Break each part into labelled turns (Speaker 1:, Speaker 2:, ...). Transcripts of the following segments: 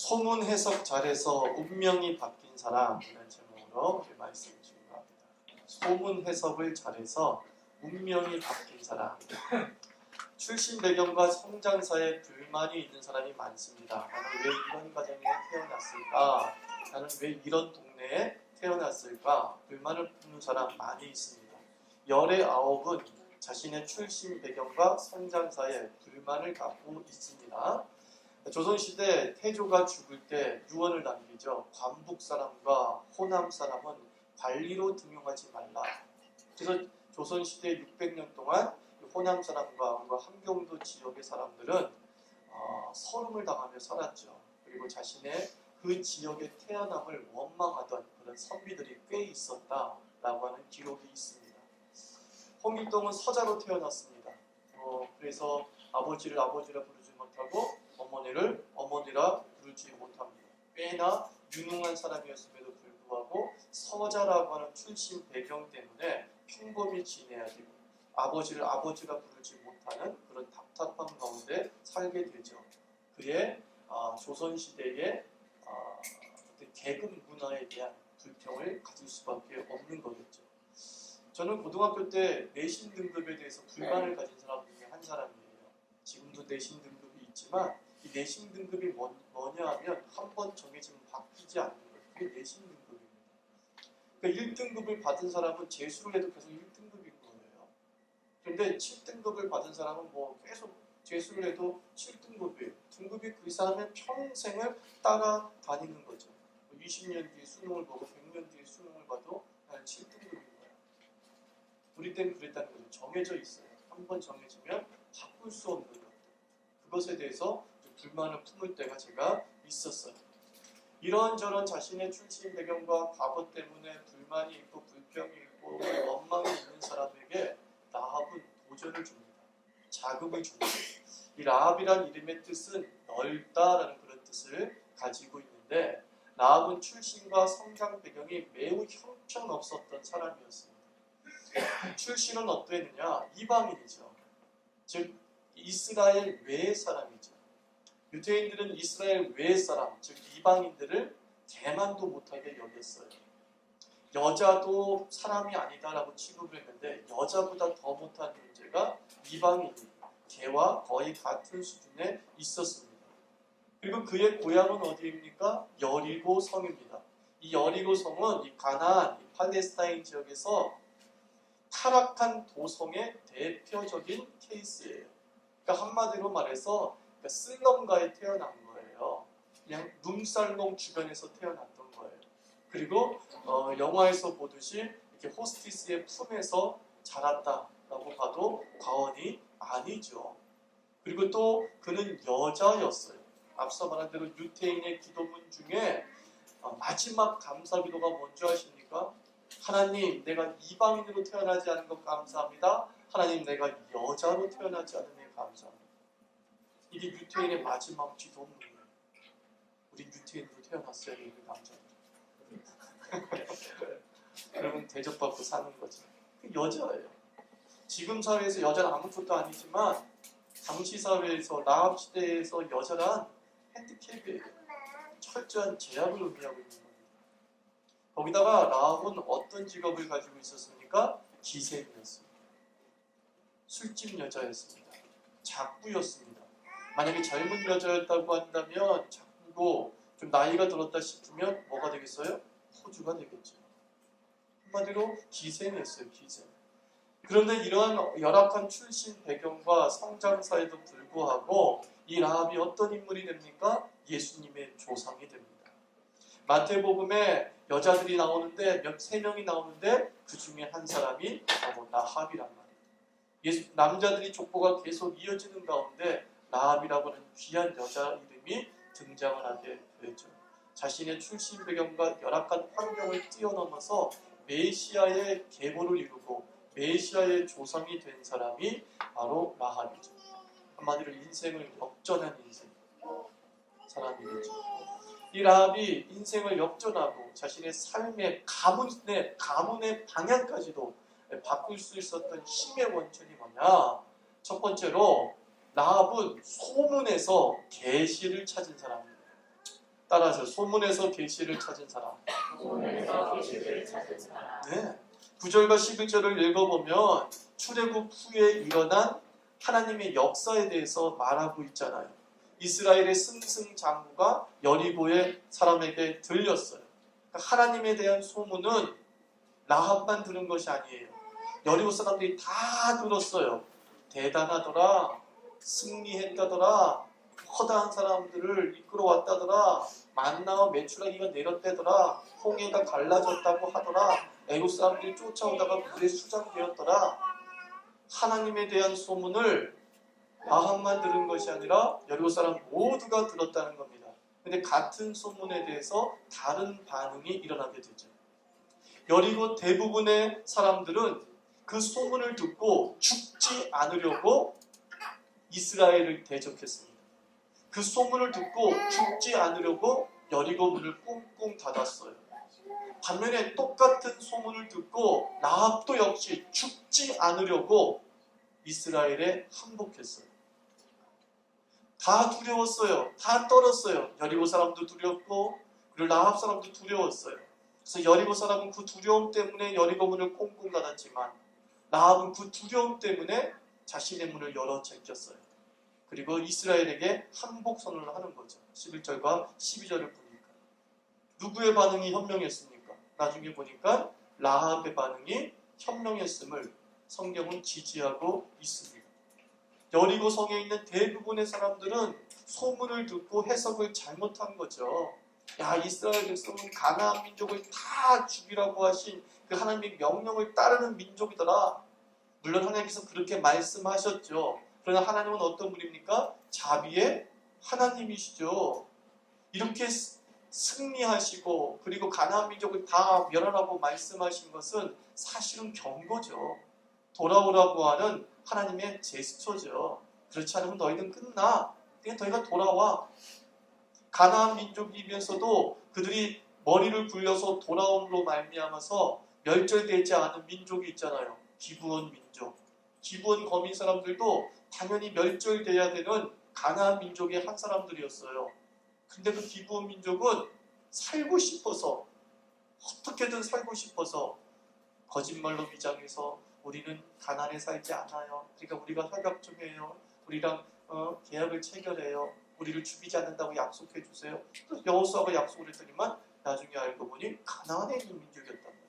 Speaker 1: 소문 해석 잘해서 운명이 바뀐 사람이라는 제목으로 말씀 준비합니다. 소문 해석을 잘해서 운명이 바뀐 사람. 출신 배경과 성장사에 불만이 있는 사람이 많습니다. 나는 왜 이런 가정에 태어났을까? 나는 왜 이런 동네에 태어났을까? 불만을 품는 사람 많이 있습니다. 열의 9은 자신의 출신 배경과 성장사에 불만을 갖고 있습니다. 조선시대 태조가 죽을 때 유언을 남기죠. 관북 사람과 호남 사람은 관리로 등용하지 말라. 그래서 조선시대 600년 동안 호남 사람과 함경도 지역의 사람들은 서름을 당하며 살았죠. 그리고 자신의 그 지역의 태어남을 원망하던 그런 선비들이 꽤 있었다라고 하는 기록이 있습니다. 홍길동은 서자로 태어났습니다. 그래서 아버지를 아버지라 부르지 못하고 어머니를 어머니라 부르지 못합니다. 꽤나 유능한 사람이었음에도 불구하고 서자라고 하는 출신 배경 때문에 평범히 지내야 되고 아버지를 아버지라 부르지 못하는 그런 답답한 가운데 살게 되죠. 그의 조선시대의 계급 문화에 대한 불평을 가질 수밖에 없는 거겠죠. 저는 고등학교 때 내신 등급에 대해서 불만을 가진 사람 중에 한 사람이에요. 지금도 내신 등급이 있지만 이 내신 등급이 뭐냐 하면 한 번 정해지면 바뀌지 않는 거예요. 그게 내신 등급입니다. 그러니까 1등급을 받은 사람은 재수를 해도 계속 1등급인 거예요. 그런데 7등급을 받은 사람은 계속 재수를 해도 7등급이에요. 등급이 그 사람의 평생을 따라다니는 거죠. 20년 뒤에 수능을 보고 100년 뒤에 수능을 봐도 나는 7등급인 거야. 우리 때는 그랬다는 거죠. 정해져 있어요. 한 번 정해지면 바꿀 수 없는 것들. 그것에 대해서 불만을 품을 때가 제가 있었어요. 이런저런 자신의 출신 배경과 과거 때문에 불만이 있고 불평이 있고 원망이 있는 사람에게 라합은 도전을 줍니다. 자극을 줍니다. 이 라합이란 이름의 뜻은 넓다라는 그런 뜻을 가지고 있는데 라합은 출신과 성장 배경이 매우 형편없었던 사람이었습니다. 출신은 어떠했느냐? 이방인이죠. 즉 이스라엘 외의 사람이죠. 유대인들은 이스라엘 외의 사람, 즉 이방인들을 대만도 못하게 여겼어요. 여자도 사람이 아니다라고 취급을 했는데 여자보다 더 못한 존재가 이방인이 개와 거의 같은 수준에 있었습니다. 그리고 그의 고향은 어디입니까? 여리고 성입니다. 이 여리고 성은 이 가나안, 이 팔레스타인 지역에서 타락한 도성의 대표적인 케이스예요. 그러니까 한마디로 말해서 슬럼가에 태어난 거예요. 그냥 룸살롱 주변에서 태어났던 거예요. 그리고 영화에서 보듯이 이렇게 호스티스의 품에서 자랐다라고 봐도 과언이 아니죠. 그리고 또 그는 여자였어요. 앞서 말한 대로 유태인의 기도문 중에 마지막 감사기도가 뭔지 아십니까? 하나님, 내가 이방인으로 태어나지 않은 것 감사합니다. 하나님, 내가 여자로 태어나지 않은 것 감사합니다. 이게 유태인의 마지막 기도문이에요. 우리 유태인으로 태어났어야 되는 남자들. 그러면 대접받고 사는 거죠. 그 여자예요. 지금 사회에서 여자는 아무것도 아니지만 당시 사회에서 라합 시대에서 여자란 핸디캡이에요. 철저한 제약을 의미하고 있는 겁니다. 거기다가 라합은 어떤 직업을 가지고 있었습니까? 기생이었습니다. 술집 여자였습니다. 작부였습니다. 만약에 젊은 여자였다고 한다면 작부고 좀 나이가 들었다 싶으면 뭐가 되겠어요? 호주가 되겠죠. 한마디로 기생이었어요. 기생. 그런데 이러한 열악한 출신 배경과 성장사에도 불구하고 이 라합이 어떤 인물이 됩니까? 예수님의 조상이 됩니다. 마태복음에 여자들이 나오는데 3명이 나오는데 그 중에 한 사람이 바로 라합이란 말이에요. 남자들이 족보가 계속 이어지는 가운데 라합이라고 하는 귀한 여자 이름이 등장을 하게 되죠. 자신의 출신 배경과 열악한 환경을 뛰어넘어서 메시아의 계보를 이루고 메시아의 조상이 된 사람이 바로 라합이죠. 한마디로 인생을 역전한 인생 사람이겠죠. 이 라합이 인생을 역전하고 자신의 삶의 가문의 방향까지도 바꿀 수 있었던 힘의 원천이 뭐냐? 첫 번째로 라합은 소문에서 계시를 찾은 사람입니다. 따라서 소문에서 계시를 찾은 사람.
Speaker 2: 소문에서 계시를 찾은 사람.
Speaker 1: 네. 9절과 11절을 읽어보면 출애굽 후에 일어난 하나님의 역사에 대해서 말하고 있잖아요. 이스라엘의 승승장구가 여리고의 사람에게 들렸어요. 그러니까 하나님에 대한 소문은 라합만 들은 것이 아니에요. 여리고 사람들이 다 들었어요. 대단하더라, 승리했다더라, 허다한 사람들을 이끌어왔다더라, 만나와 메추라기가 내렸다더라, 홍해가 갈라졌다고 하더라, 애국 사람들이 쫓아오다가 물에 수장되었더라. 하나님에 대한 소문을 라합만 들은 것이 아니라 여리고 사람 모두가 들었다는 겁니다. 근데 같은 소문에 대해서 다른 반응이 일어나게 되죠. 여리고 대부분의 사람들은 그 소문을 듣고 죽지 않으려고 이스라엘을 대적했습니다. 그 소문을 듣고 죽지 않으려고 여리고 문을 꽁꽁 닫았어요. 반면에 똑같은 소문을 듣고 라합도 역시 죽지 않으려고 이스라엘에 항복했어요. 다 두려웠어요. 다 떨었어요. 여리고 사람도 두렵고 그리고 라합 사람도 두려웠어요. 그래서 여리고 사람은 그 두려움 때문에 여리고 문을 꽁꽁 닫았지만 라합은 그 두려움 때문에 자신의 문을 열어 제꼈어요. 그리고 이스라엘에게 항복 선언을 하는 거죠. 11절과 12절을 보니까. 누구의 반응이 현명했습니까? 나중에 보니까 라합의 반응이 현명했음을 성경은 지지하고 있습니다. 여리고 성에 있는 대부분의 사람들은 소문을 듣고 해석을 잘못한 거죠. 야, 이스라엘 백성은 가나안 민족을 다 죽이라고 하신 그 하나님의 명령을 따르는 민족이더라. 물론 하나님께서 그렇게 말씀하셨죠. 그러나 하나님은 어떤 분입니까? 자비의 하나님이시죠. 이렇게 승리하시고 그리고 가나안 민족을 다 멸하라고 말씀하신 것은 사실은 경고죠. 돌아오라고 하는 하나님의 제스처죠. 그렇지 않으면 너희는 끝나. 그냥 너희가 돌아와. 가나안 민족이면서도 그들이 머리를 굴려서 돌아옴으로 말미암아서 멸절되지 않은 민족이 있잖아요. 기브온 민족. 기브온 거민 사람들도 당연히 멸절돼야 되는 가나안 민족의 한 사람들이었어요. 근데 그 기브온 민족은 살고 싶어서 어떻게든 살고 싶어서 거짓말로 위장해서 우리는 가나안에 살지 않아요. 그러니까 우리가 협약 좀 해요. 우리랑 계약을 체결해요. 우리를 죽이지 않는다고 약속해 주세요. 여호수아가 약속을 했더니만 나중에 알고 보니 가나안에 있는 민족이었단 말이에요.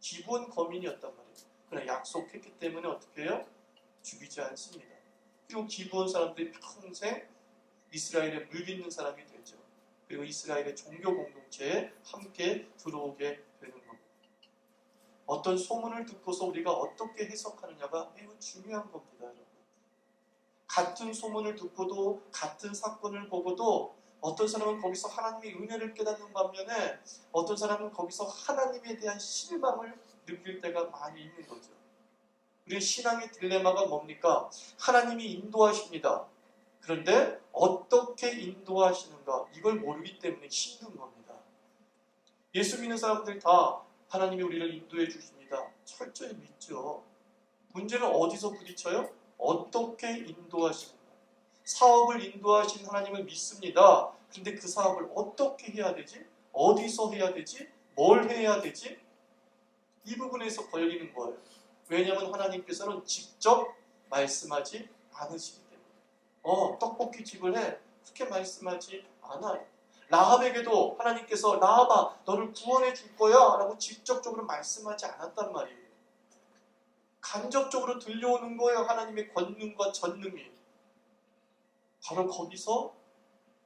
Speaker 1: 기브온 거민이었단 말이에요. 그러나 약속했기 때문에 어떻게 해요? 죽이지 않습니다. 그리고 기브온 사람들이 평생 이스라엘에 물깃는 사람이 되죠. 그리고 이스라엘의 종교 공동체에 함께 들어오게 되는 겁니다. 어떤 소문을 듣고서 우리가 어떻게 해석하느냐가 매우 중요한 겁니다, 여러분. 같은 소문을 듣고도 같은 사건을 보고도 어떤 사람은 거기서 하나님의 은혜를 깨닫는 반면에 어떤 사람은 거기서 하나님에 대한 실망을 느낄 때가 많이 있는 거죠. 우리 신앙의 딜레마가 뭡니까? 하나님이 인도하십니다. 그런데 어떻게 인도하시는가? 이걸 모르기 때문에 힘든 겁니다. 예수 믿는 사람들 다 하나님이 우리를 인도해 주십니다. 철저히 믿죠. 문제는 어디서 부딪혀요? 어떻게 인도하시는가? 사업을 인도하신 하나님을 믿습니다. 근데 그 사업을 어떻게 해야 되지? 어디서 해야 되지? 뭘 해야 되지? 이 부분에서 걸리는 거예요. 왜냐하면 하나님께서는 직접 말씀하지 않으시기 때문에. 떡볶이 집을 해. 그렇게 말씀하지 않아요. 라합에게도 하나님께서 라합아 너를 구원해 줄 거야 라고 직접적으로 말씀하지 않았단 말이에요. 간접적으로 들려오는 거예요. 하나님의 권능과 전능이. 바로 거기서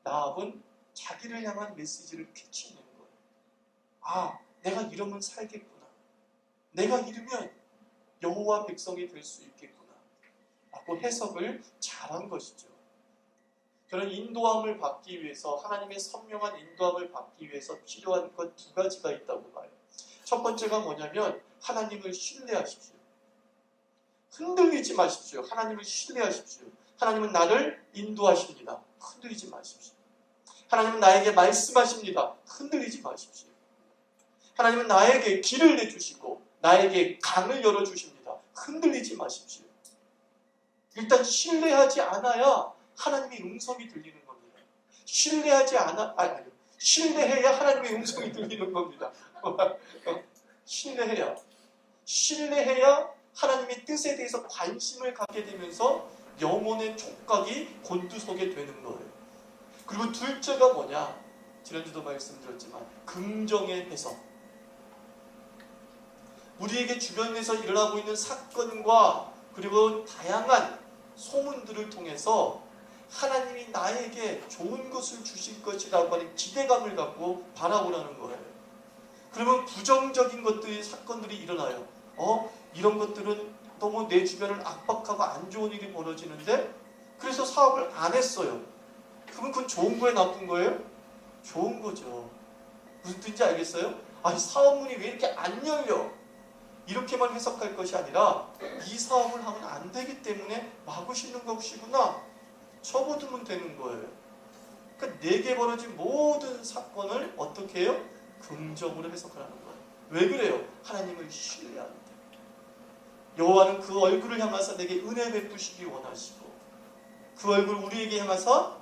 Speaker 1: 라합은 자기를 향한 메시지를 캐치해낸 거예요. 아, 내가 이러면 살겠구나. 내가 이러면 여호와 백성이 될 수 있겠구나 라고 해석을 잘한 것이죠. 그런 인도함을 받기 위해서 하나님의 선명한 인도함을 받기 위해서 필요한 것 두 가지가 있다고 봐요. 첫 번째가 뭐냐면 하나님을 신뢰하십시오. 흔들리지 마십시오. 하나님을 신뢰하십시오. 하나님은 나를 인도하십니다. 흔들리지 마십시오. 하나님은 나에게 말씀하십니다. 흔들리지 마십시오. 하나님은 나에게 길을 내주시고 나에게 강을 열어주십니다. 흔들리지 마십시오. 일단 신뢰하지 않아야 하나님의 음성이 들리는 겁니다. 신뢰해야 하나님의 음성이 들리는 겁니다. 신뢰해야. 신뢰해야 하나님의 뜻에 대해서 관심을 갖게 되면서 영혼의 촉각이 곤두서게 되는 거예요. 그리고 둘째가 뭐냐? 지난주도 말씀드렸지만 긍정의 해석. 우리에게 주변에서 일어나고 있는 사건과 그리고 다양한 소문들을 통해서 하나님이 나에게 좋은 것을 주실 것이라고 하는 기대감을 갖고 바라보라는 거예요. 그러면 부정적인 것들이 사건들이 일어나요. 이런 것들은 너무 내 주변을 압박하고 안 좋은 일이 벌어지는데 그래서 사업을 안 했어요. 그러면 그건 좋은 거예요, 나쁜 거예요? 좋은 거죠. 무슨 뜻인지 알겠어요? 아니, 사업문이 왜 이렇게 안 열려? 이렇게만 해석할 것이 아니라 이 사업을 하면 안 되기 때문에 막으시는 것이구나. 접어두면 되는 거예요. 그러니까 내게 벌어진 모든 사건을 어떻게 해요? 긍정으로 해석하라는 거예요. 왜 그래요? 하나님을 신뢰합니다. 여호와는 그 얼굴을 향해서 내게 은혜 베푸시기 원하시고 그 얼굴 우리에게 향해서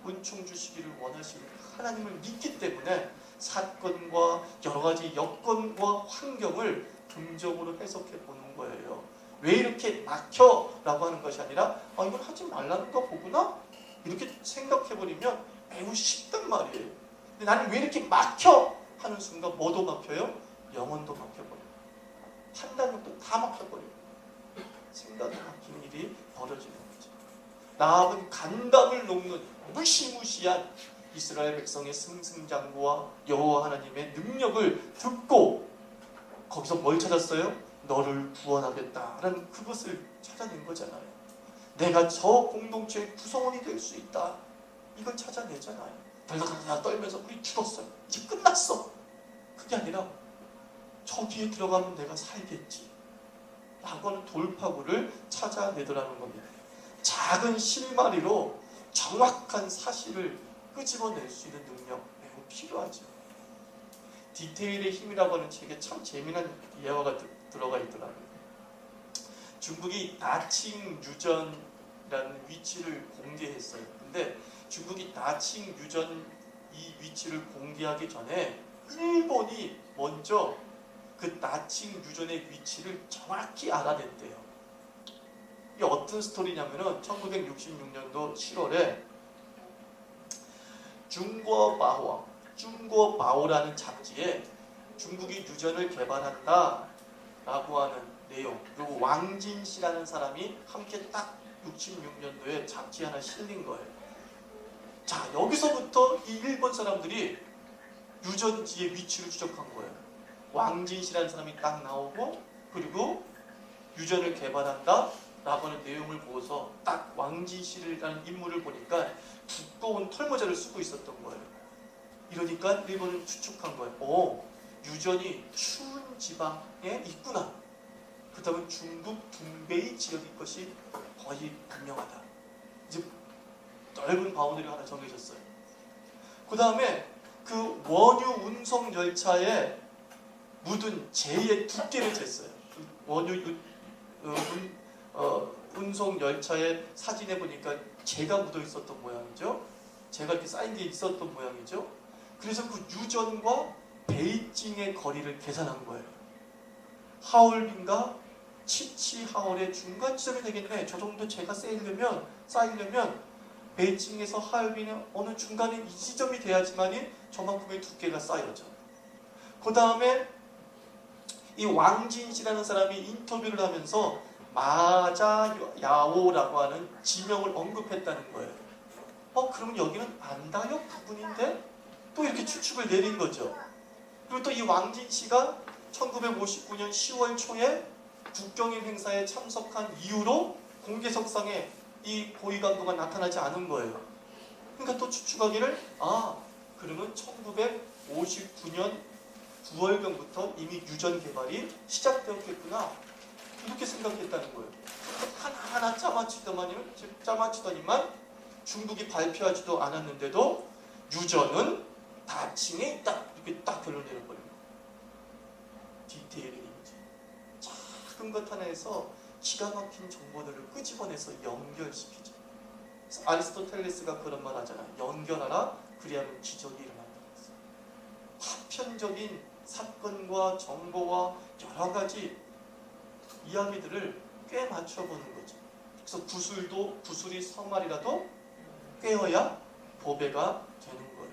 Speaker 1: 은총 주시기를 원하시는 하나님을 믿기 때문에 사건과 여러 가지 여건과 환경을 긍정으로 해석해 보는 거예요. 왜 이렇게 막혀? 라고 하는 것이 아니라 이건 하지 말라는 거 보구나? 이렇게 생각해 버리면 매우 쉽단 말이에요. 근데 나는 왜 이렇게 막혀? 하는 순간 뭐도 막혀요? 영혼도 막혀버려요. 판단력도 다 막혀버려요. 생각이 막히는 일이 벌어지는 거죠. 나아간 간담을 놓는 무시무시한 이스라엘 백성의 승승장구와 여호와 하나님의 능력을 듣고 거기서 뭘 찾았어요? 너를 구원하겠다라는 그것을 찾아낸 거잖아요. 내가 저 공동체의 구성원이 될 수 있다. 이걸 찾아내잖아요. 달달달달 떨면서 우리 죽었어요. 이제 끝났어. 그게 아니라 저기에 들어가면 내가 살겠지. 라고 하는 돌파구를 찾아내더라는 겁니다. 작은 실마리로 정확한 사실을 끄집어낼 수 있는 능력 매우 필요하죠. 디테일의 힘이라고 하는 책에 참 재미난 예화가 들어가 있더라고요. 중국이 나칭 유전이라는 위치를 공개했어요. 근데 중국이 나칭 유전 이 위치를 공개하기 전에 일본이 먼저 그 나칭 유전의 위치를 정확히 알아냈대요. 이게 어떤 스토리냐면은 1966년도 7월에 중국어바오라는 잡지에 중국이 유전을 개발한다 라고 하는 내용, 그리고 왕진씨라는 사람이 함께 딱 66년도에 잡지 하나 실린 거예요. 자, 여기서부터 이 일본 사람들이 유전지의 위치를 추적한 거예요. 왕진씨라는 사람이 딱 나오고 그리고 유전을 개발한다 라고 하는 내용을 보고서 딱 왕진씨라는 인물을 보니까 두꺼운 털모자를 쓰고 있었던 거예요. 이러니까 일본은 추측한 거예요. 유전이 추운 지방에 있구나. 그렇다면 중국 둥베이 지역일 것이 거의 분명하다. 이제 넓은 바운더리가 하나 정해졌어요. 그 다음에 그 원유 운송 열차에 묻은 재의 두께를 쟀어요. 원유 운송 열차의 사진에 보니까 재가 묻어 있었던 모양이죠. 재가 이렇게 쌓인 게 있었던 모양이죠. 그래서 그 유전과 베이징의 거리를 계산한 거예요. 하얼빈과 치치하얼의 중간 지점이 되겠네. 저 정도 재가 쌓이려면 베이징에서 하얼빈의 어느 중간에 이 지점이 돼야지만이 저만큼의 두께가 쌓여져. 그 다음에 이 왕진씨라는 사람이 인터뷰를 하면서 마자야오라고 하는 지명을 언급했다는 거예요. 그러면 여기는 안다역 부분인데? 또 이렇게 추측을 내린 거죠. 그리고 또 이 왕진씨가 1959년 10월 초에 국경일 행사에 참석한 이후로 공개석상에 이 고위간부가 나타나지 않은 거예요. 그러니까 또 추측하기를 그러면 1959년 9월경부터 이미 유전 개발이 시작되었겠구나. 이렇게 생각했다는 거예요. 하나하나 짜맞히더니만 중국이 발표하지도 않았는데도 유전은 다칭에 있다. 이렇게 딱 결론 내려버려요. 디테일의 이미지. 작은 것 하나에서 기가 막힌 정보들을 끄집어내서 연결시키죠. 그래서 아리스토텔레스가 그런 말 하잖아요. 연결하라. 그리하면 기적이 일어난다고 했어요. 파편적인 사건과 정보와 여러 가지 이야기들을 꽤 맞춰보는 거죠. 그래서 구술이 성말이라도 꿰어야 보배가 되는 거예요.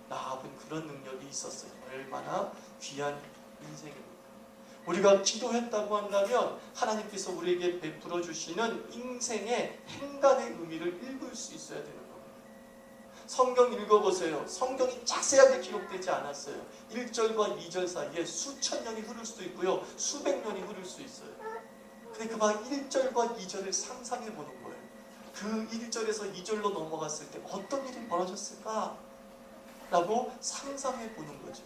Speaker 1: 라합은 그런 능력이 있었어요. 얼마나 귀한 인생입니까? 우리가 기도했다고 한다면 하나님께서 우리에게 베풀어 주시는 인생의 행간의 의미를 읽을 수 있어야 되는 겁니다. 성경 읽어보세요. 성경이 자세하게 기록되지 않았어요. 1절과 2절 사이에 수천 년이 흐를 수도 있고요. 수백 년이 흐를 수 있어요. 근데 그 막 1절과 2절을 상상해 보는 거예요. 그 1절에서 2절로 넘어갔을 때 어떤 일이 벌어졌을까? 라고 상상해 보는 거죠.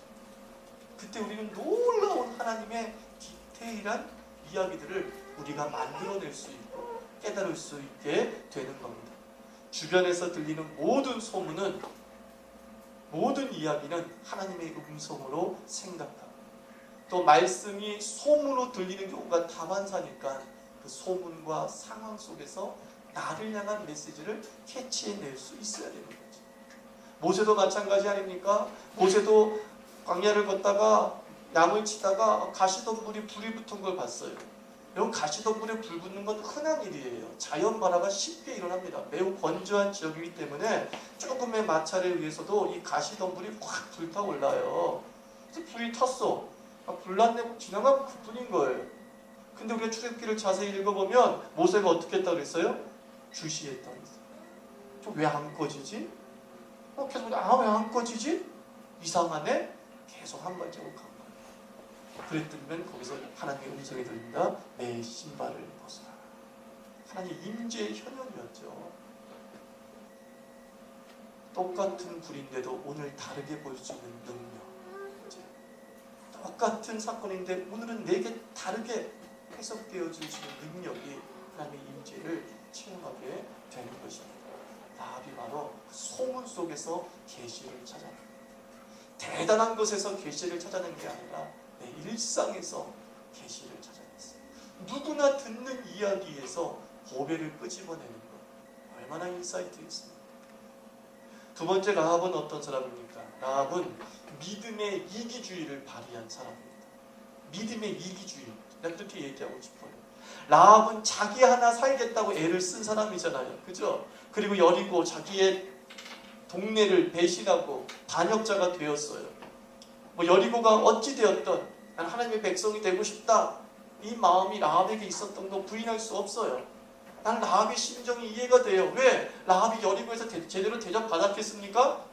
Speaker 1: 그때 우리는 놀라운 하나님의 디테일한 이야기들을 우리가 만들어낼 수 있고 깨달을 수 있게 되는 겁니다. 주변에서 들리는 모든 소문은, 모든 이야기는 하나님의 음성으로 생각하고, 또 말씀이 소문으로 들리는 경우가 다반사니까 그 소문과 상황 속에서 나를 향한 메시지를 캐치해낼 수 있어야 되는 거죠. 모세도 마찬가지 아닙니까? 모세도 광야를 걷다가 양을 치다가 가시덤불이 불이 붙은 걸 봤어요. 여러분, 가시덤불에 불 붙는 건 흔한 일이에요. 자연 발화가 쉽게 일어납니다. 매우 건조한 지역이기 때문에 조금의 마찰에 의해서도 이 가시덤불이 확 불타올라요. 그래서 불이 텄어. 불났네 지나가면 그뿐인 거예요. 근데 우리가 출애굽기를 자세히 읽어보면 모세가 어떻게 했다고 그랬어요? 주시했다고 그랬어요. 왜 안 꺼지지? 계속 왜 안 꺼지지? 이상하네? 계속 한 발자국 간 거예요. 그랬더니 거기서 하나님의 음성이 들립니다. 내 신발을 벗어라. 하나님의 임재의 현현이었죠. 똑같은 불인데도 오늘 다르게 볼 수 있는 능력. 똑같은 사건인데 오늘은 내게 다르게 해석되어질 수 있는 능력이 하나님의 임재를 체험하게 되는 것입니다. 라합이 바로 그 소문 속에서 계시를 찾아냅니다. 대단한 곳에서 계시를 찾아낸 게 아니라 내 일상에서 계시를 찾아냈어요. 누구나 듣는 이야기에서 보배를 끄집어내는 것, 얼마나 인사이트 있습니까? 두 번째, 라합은 어떤 사람입니까? 라합은 믿음의 이기주의를 발휘한 사람입니다. 믿음의 이기주의. 내가 그렇게 얘기하고 싶어요. 라합은 자기 하나 살겠다고 애를 쓴 사람이잖아요. 그죠? 그리고 여리고 자기의 동네를 배신하고 반역자가 되었어요. 여리고가 어찌 되었던 난 하나님의 백성이 되고 싶다. 이 마음이 라합에게 있었던 거 부인할 수 없어요. 난 라합의 심정이 이해가 돼요. 왜? 라합이 여리고에서 제대로 대접받았겠습니까?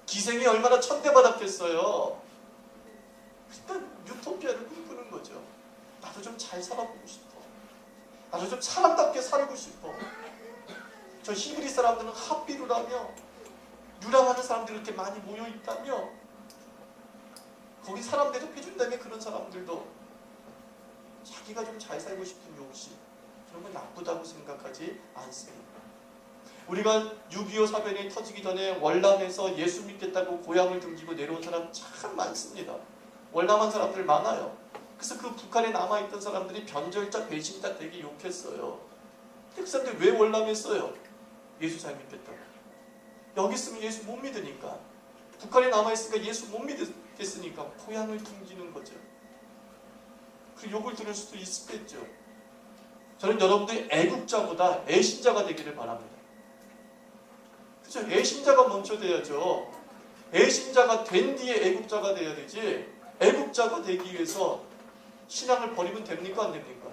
Speaker 1: 기생이 얼마나 천대받았겠어요. 일단 유토피아를 꿈꾸는 거죠. 나도 좀 잘 살아보고 싶어. 나도 좀 사람답게 살고 싶어. 저 히브리 사람들은 합비루라며 유랑하는 사람들이 이렇게 많이 모여있다며 거기 사람 대접해준다며 그런 사람들도 자기가 좀 잘 살고 싶은 욕심, 그런 건 나쁘다고 생각하지 않습니다. 우리가 6.25 사변이 터지기 전에 월남에서 예수 믿겠다고 고향을 등지고 내려온 사람 참 많습니다. 월남한 사람들 많아요. 그래서 그 북한에 남아있던 사람들이 변절자, 배신자 되게 욕했어요. 근데 그 사람들이 왜 월남했어요? 예수 잘 믿겠다고. 여기 있으면 예수 못 믿으니까. 북한에 남아있으니까 예수 못 믿겠으니까 고향을 등지는 거죠. 그 욕을 들을 수도 있겠죠. 저는 여러분들이 애국자보다 애신자가 되기를 바랍니다. 그죠? 애신자가 먼저 돼야죠. 애신자가 된 뒤에 애국자가 돼야 되지. 애국자가 되기 위해서 신앙을 버리면 됩니까? 안 됩니까?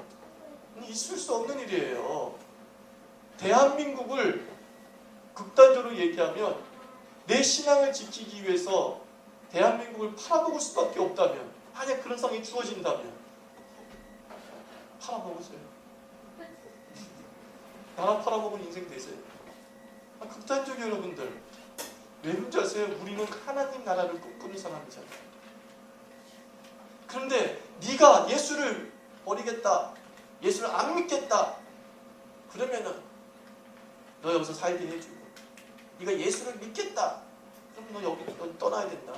Speaker 1: 있을 수 없는 일이에요. 대한민국을 극단적으로 얘기하면 내 신앙을 지키기 위해서 대한민국을 팔아먹을 수밖에 없다면, 만약 그런 상황이 주어진다면 팔아먹으세요. 나라 팔아먹은 인생 되세요. 극단적이에요. 여러분들 왜 그런지 아세요? 우리는 하나님 나라를 꿈꾸는 사람이잖아요. 그런데 네가 예수를 버리겠다, 예수를 안 믿겠다, 그러면은 너 여기서 살게 해주고, 네가 예수를 믿겠다, 그럼 너 여기 떠나야 된다.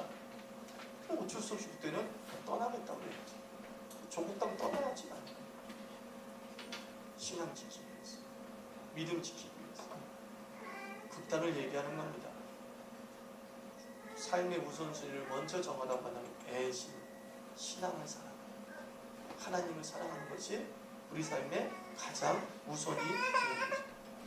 Speaker 1: 그럼 어쩔 수 없이 그때는 떠나겠다고 해야지. 조국 땅 떠나야지. 신앙 지키기 위해서, 믿음 지키기 위해서 극단을 얘기하는 겁니다. 삶의 우선순위를 먼저 정하라고 하는 애심, 신앙을 사랑하는, 하나님을 사랑하는 것이 우리 삶의 가장 우선이 되는 거죠.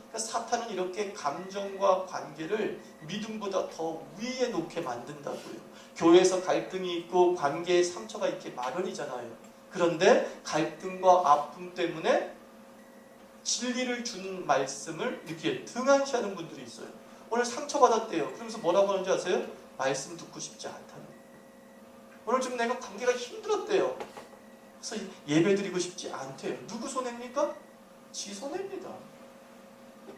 Speaker 1: 그러니까 사탄은 이렇게 감정과 관계를 믿음보다 더 위에 놓게 만든다고요. 교회에서 갈등이 있고 관계에 상처가 있게 마련이잖아요. 그런데 갈등과 아픔 때문에 진리를 준 말씀을 이렇게 등한시하는 분들이 있어요. 오늘 상처받았대요. 그러면서 뭐라고 하는지 아세요? 말씀 듣고 싶지 않다는 거예요. 오늘 좀 내가 관계가 힘들었대요. 그래서 예배 드리고 싶지 않대요. 누구 손해입니까? 지 손해입니다.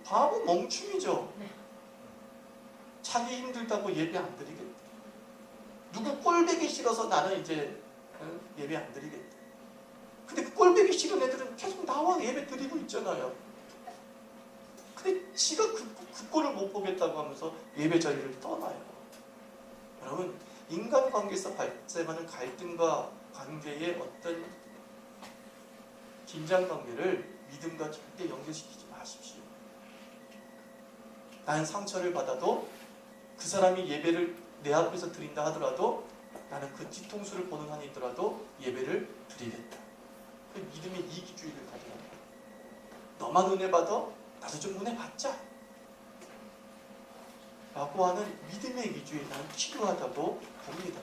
Speaker 1: 바보 멍충이죠. 자기 힘들다고 예배 안 드리겠대. 누구 꼴배기 싫어서 나는 이제 예배 안 드리겠대. 근데 그 꼴배기 싫은 애들은 계속 나와 예배 드리고 있잖아요. 근데 지가 그 꼴을 못 보겠다고 하면서 예배 자리를 떠나요. 여러분, 인간관계에서 발생하는 갈등과 관계의 어떤 긴장관계를 믿음과 절대 연결시키지 마십시오. 나는 상처를 받아도 그 사람이 예배를 내 앞에서 드린다 하더라도 나는 그 뒤통수를 보는 한이 있더라도 예배를 드리겠다. 그 믿음의 이기주의를 가져야 합니다. 너만 은혜 받아? 나도 좀 은혜 받자. 라고 하는 믿음의 이기주의 나는 필요하다고 봅니다.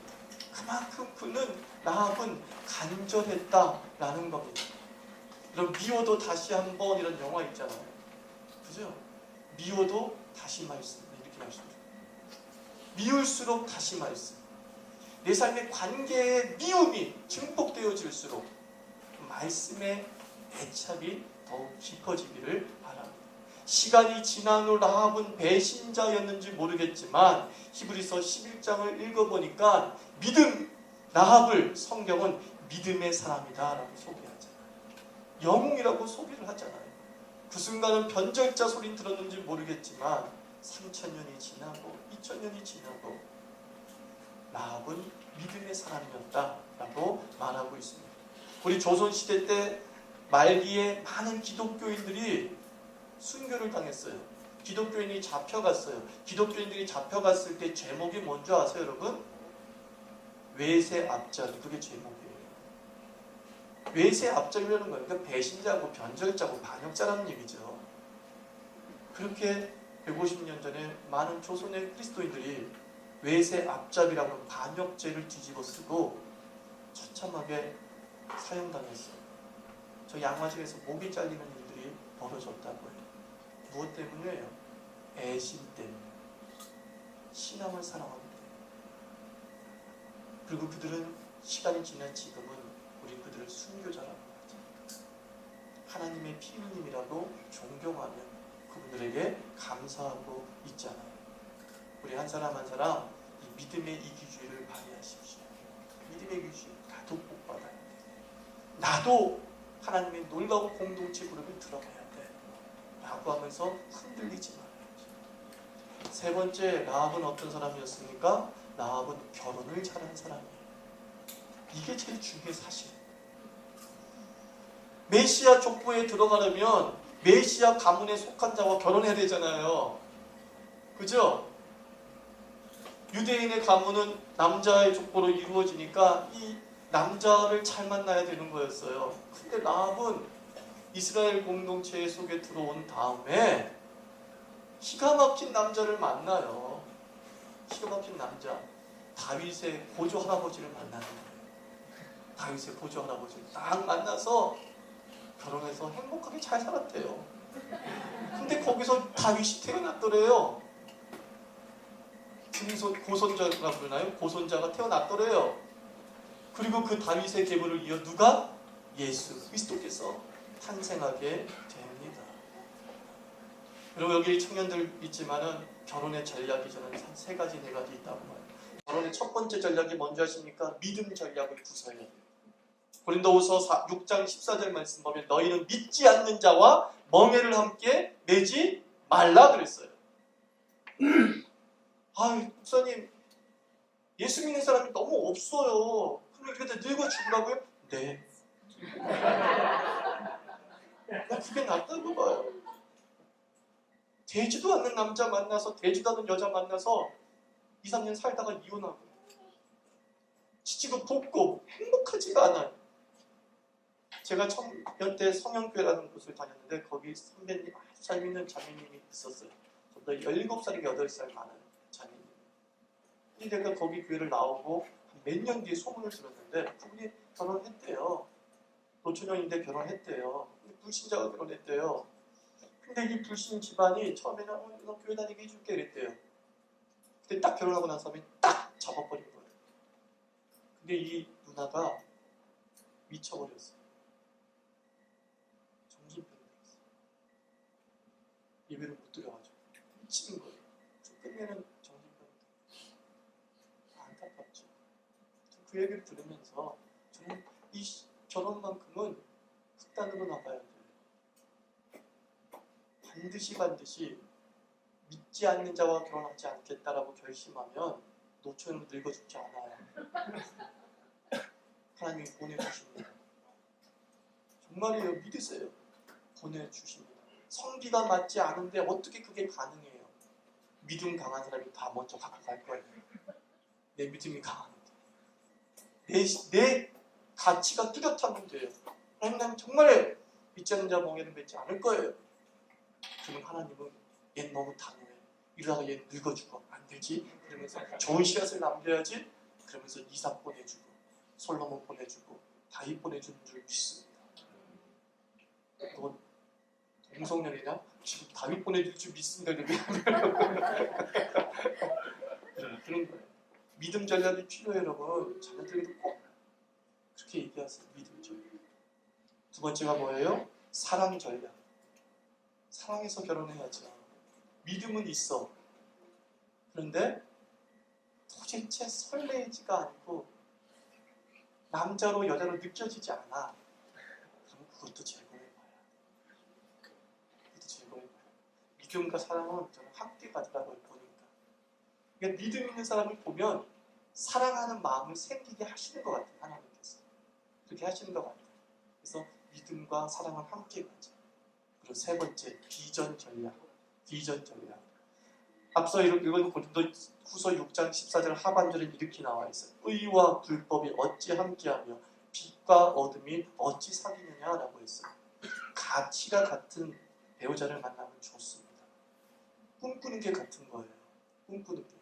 Speaker 1: 그만큼 그는 라합은 간절했다라는 겁니다. 이런 미워도 다시 한번 이런 영화 있잖아요. 그죠? 미워도 다시 말씀. 이렇게 말씀드려요. 미울수록 다시 말씀. 내 삶의 관계의 미움이 증폭되어질수록 말씀의 애착이 더욱 깊어지기를 바랍니다. 시간이 지난 후 라합은 배신자였는지 모르겠지만 히브리서 11장을 읽어보니까 믿음, 라합을 성경은 믿음의 사람이다라고 소개하잖아요. 영웅이라고 소개를 하잖아요. 그 순간은 변절자 소리는 들었는지 모르겠지만 3000년이 지나고 2000년이 지나고 라합은 믿음의 사람이었다라고 말하고 있습니다. 우리 조선시대 때 말기에 많은 기독교인들이 순교를 당했어요. 기독교인이 잡혀갔어요. 기독교인들이 잡혀갔을 때 제목이 뭔지 아세요, 여러분? 외세 앞잡이. 그게 제목이에요. 외세 앞잡이라는 거예요. 그러니까 배신자고 변절자고 반역자라는 얘기죠. 그렇게 150년 전에 많은 조선의 그리스도인들이 외세 앞잡이라는 반역죄를 뒤집어 쓰고 처참하게 사형당했어요. 저 양화진에서 목이 잘리는 일들이 벌어졌다고 해요. 무엇 때문이에요? 애심 때문에. 신앙을 사랑하기 때문에. 그리고 그들은 시간이 지난 지금은 우리 그들을 순교자라고 하죠. 하나님의 피부님이라고 존경하는 그분들에게 감사하고 있잖아요. 우리 한 사람 한 사람 이 믿음의 이기주의를 발휘하십시오. 믿음의 이기주의. 나도 복 받아야 돼. 나도 하나님의 놀라운 공동체 그룹에 들어가야 돼. 라고 하면서 흔들리지 말아야죠. 세 번째, 라합은 어떤 사람이었습니까? 라합은 결혼을 잘한 사람이에요. 이게 제일 중요한 사실. 메시아 족보에 들어가려면 메시아 가문에 속한 자와 결혼해야 되잖아요. 그죠? 유대인의 가문은 남자의 족보로 이루어지니까 이 남자를 잘 만나야 되는 거였어요. 근데 라합은 이스라엘 공동체 속에 들어온 다음에 기가 막힌 남자를 만나요. 기가 막힌 남자. 다윗의 보조 할아버지를 만나는 거예요. 다윗의 보조 할아버지를 딱 만나서 결혼해서 행복하게 잘 살았대요. 근데 거기서 다윗이 태어났더래요. 고손자라고 그러나요? 고손자가 태어났더래요. 그리고 그 다윗의 계보를 이어 누가? 예수 그리스도께서 탄생하게 됩니다. 그리고 여기 청년들 있지만은 결혼의 전략이 저는 한 세 가지, 네 가지 있다고 말해요. 결혼의 첫 번째 전략이 뭔지 아십니까? 믿음 전략을 구사해야 돼요. 고린도후서 6장 14절 말씀 보면 너희는 믿지 않는 자와 멍에를 함께 내지 말라 그랬어요. 목사님 예수 믿는 사람이 너무 없어요. 그럼 이렇게 늙어 죽으라고요? 네. 나 그게 낫다고 봐요. 되지도 않는 남자 만나서 되지도 않는 여자 만나서 2, 3년 살다가 이혼하고 치치고 볶고 행복하지가 않아요. 제가 청년 때 성형교회라는 곳을 다녔는데 거기 선배님 아주 잘 믿는 자매님이 있었어요. 저보다 17살이가 8살 많은 자매님. 근데 내가 거기 교회를 나오고 몇 년 뒤에 소문을 들었는데 그분이 결혼했대요. 노처녀인데 결혼했대요. 불신자가 결혼했대요. 근데 이 불신 집안이 처음에는 너 교회 다니게 해줄게 이랬대요. 근데 딱 결혼하고 난 다음에 딱 잡아버린 거예요. 근데 이 누나가 미쳐버렸어요. 정신병이 들었어요. 예배를 못 드려가지고 미치는 거예요. 끝내는 정신병이 들었어요. 안타깝죠. 그 얘기를 들으면서 저는 이 결혼만큼은 극단으로 나가야 돼요. 반드시 믿지 않는 자와 결혼하지 않겠다라고 결심하면 노처녀로 늙어 죽지 않아요. 하나님이 보내주십니다. 정말이에요. 믿으세요. 보내주십니다. 성기가 맞지 않은데 어떻게 그게 가능해요? 믿음 강한 사람이 다 먼저 갖고 갈 거예요. 내 믿음이 강한데. 내 가치가 뚜렷하면 돼요. 하나님 정말 믿지 않는 자 멍에는 맺지 않을 거예요. 그러면 하나님은 얘 너무 단호해. 이러다가 얘 늙어 죽어. 안 되지. 그러면서 좋은 씨앗을 남겨야지. 그러면서 이삭 보내주고 솔로몬 보내주고 다윗 보내주는 줄 믿습니다. 너 동성연이냐? 지금 다윗 보내줄 줄 믿습니다. 그런 거예요. 믿음 전략이 필요해요, 여러분. 자녀들에게도 꼭 그렇게 얘기하세요. 믿음 전략. 두 번째가 뭐예요? 사랑 전략. 사랑해서 결혼해야죠. 믿음은 있어. 그런데 도대체 설레지가 않고 남자로 여자로 느껴지지 않아. 그럼 그것도 제거해봐요. 그것도 제거해봐요. 믿음과 사랑은 저는 함께 가더라고요. 보니까. 그러니까 믿음 있는 사람을 보면 사랑하는 마음을 생기게 하시는 것 같아요. 하나님께서. 그렇게 하시는 것 같아요. 그래서 믿음과 사랑을 함께 가죠. 그리고 세 번째, 비전 전략. 비전 전략. 앞서 읽은 고린도후서 6장 14절 하반절은 이렇게 나와 있어요. 의와 불법이 어찌 함께하며 빛과 어둠이 어찌 사귀느냐라고 했어요. 가치가 같은 배우자를 만나면 좋습니다. 꿈꾸는 게 같은 거예요. 꿈꾸는 게.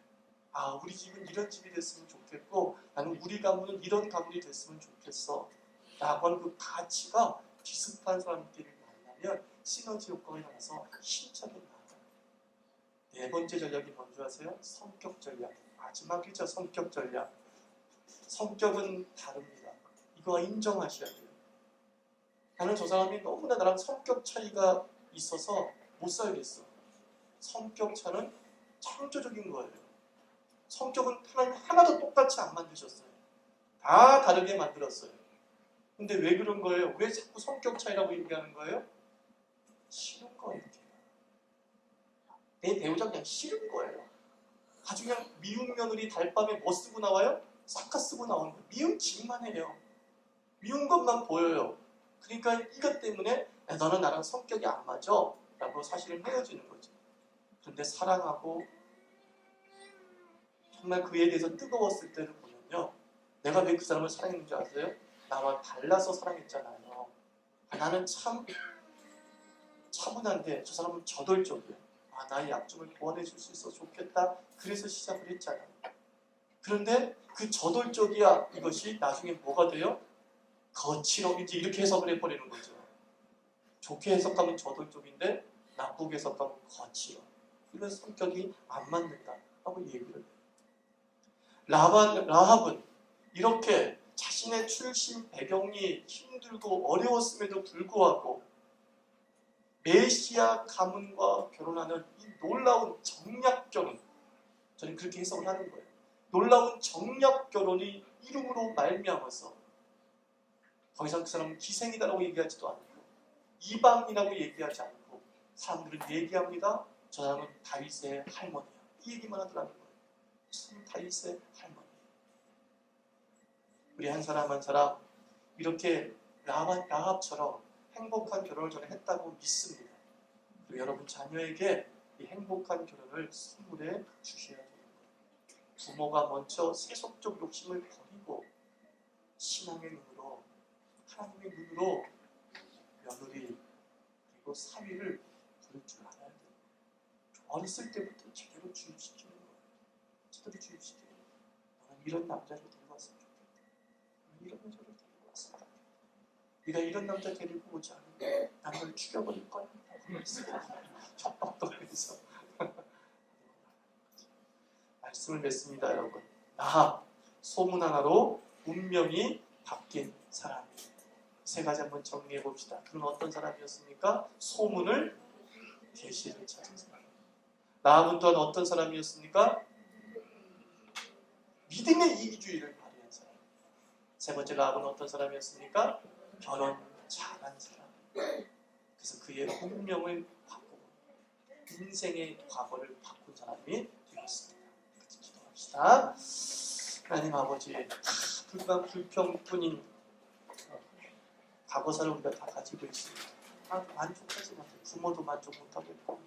Speaker 1: 아, 우리 집은 이런 집이 됐으면 좋겠고 나는 우리 가문은 이런 가문이 됐으면 좋겠어. 라고 하는 그 가치가 비슷한 사람끼리 만나면 시너지 효과가 일어나서 힘차게 나아가요. 네 번째 전략이 뭔지 아세요? 성격 전략. 마지막이죠. 성격 전략. 성격은 다릅니다. 이거 인정하셔야 돼요. 나는 저 사람이 너무나 나랑 성격 차이가 있어서 못 살겠어. 성격 차는 창조적인 거예요. 성격은 하나님 하나도 똑같이 안 만드셨어요. 다 다르게 만들었어요. 근데 왜 그런 거예요? 왜 자꾸 성격 차이라고 얘기하는 거예요? 싫은 거예요. 내 배우자 그냥 싫은 거예요. 아주 그냥 미운 며느리 달밤에 뭐 쓰고 나와요? 싹가 쓰고 나오는 거예요. 미운 짓만 해요. 미운 것만 보여요. 그러니까 이것 때문에 너는 나랑 성격이 안 맞아 라고 사실은 헤어지는 거죠. 그런데 사랑하고 정말 그에 대해서 뜨거웠을 때를 보면요. 내가 왜 그 사람을 사랑했는지 아세요? 나와 달라서 사랑했잖아요. 나는 참 차분한데 저 사람은 저돌적이에요. 아, 나의 약점을 보완해줄 수 있어 좋겠다. 그래서 시작을 했잖아요. 그런데 그 저돌적이야 이것이 나중에 뭐가 돼요? 거칠어. 이제 이렇게 해석을 해버리는 거죠. 좋게 해석하면 저돌적인데 나쁘게 해석하면 거칠어. 이런 성격이 안 맞는다 하고 얘기를 해요. 라합은 이렇게 자신의 출신 배경이 힘들고 어려웠음에도 불구하고 메시아 가문과 결혼하는 이 놀라운 정략 결혼, 저는 그렇게 해석을 하는 거예요. 놀라운 정략 결혼이 이름으로 말미암아서 더 이상 그 사람은 기생이다라고 얘기하지도 않고 이방이라고 얘기하지 않고 사람들은 얘기합니다. 저 사람은 다윗의 할머니야. 이 얘기만 하더라는 거예요. 참 다윗의 할머니. 우리 한 사람 한 사람 이렇게 라합처럼 행복한 결혼을 저는 했다고 믿습니다. 그리고 여러분 자녀에게 이 행복한 결혼을 선물해 주셔야 됩니다. 부모가 먼저 세속적 욕심을 버리고 신앙의 눈으로, 하나님의 눈으로 며느리 그리고 사위를 부를 줄 알아야 돼요. 어렸을 때부터 제대로 주입시키는 거예요. 제대로 주입시키는 거예요. 너는 이런 남자를 데리고 왔으면 좋겠다. 너는 이런 여자를 데리고 왔으면 좋겠다. 네가 이런 남자 데리고 오지 않으면 난 널 죽여버릴 거야. 협박도 하면서 말씀을 맺습니다, 여러분. 나 소문 하나로 운명이 바뀐 사람. 세 가지 한번 정리해 봅시다. 그는 어떤 사람이었습니까? 소문을 계시를 찾은 사람. 나하고 또한 어떤 사람이었습니까? 믿음의 이기주의를 발휘한 사람. 세 번째 나하고는 어떤 사람이었습니까? 결혼 잘한 사람. 그래서 그의 운명을 바꾸고 인생의 과거를 바꾼 사람이 되었습니다. 같이 기도합시다. 하나님 아버지, 불평뿐인 과거사를 우리가 다 가지고 있습니다. 만족하지 못해. 부모도 만족 못하고 있고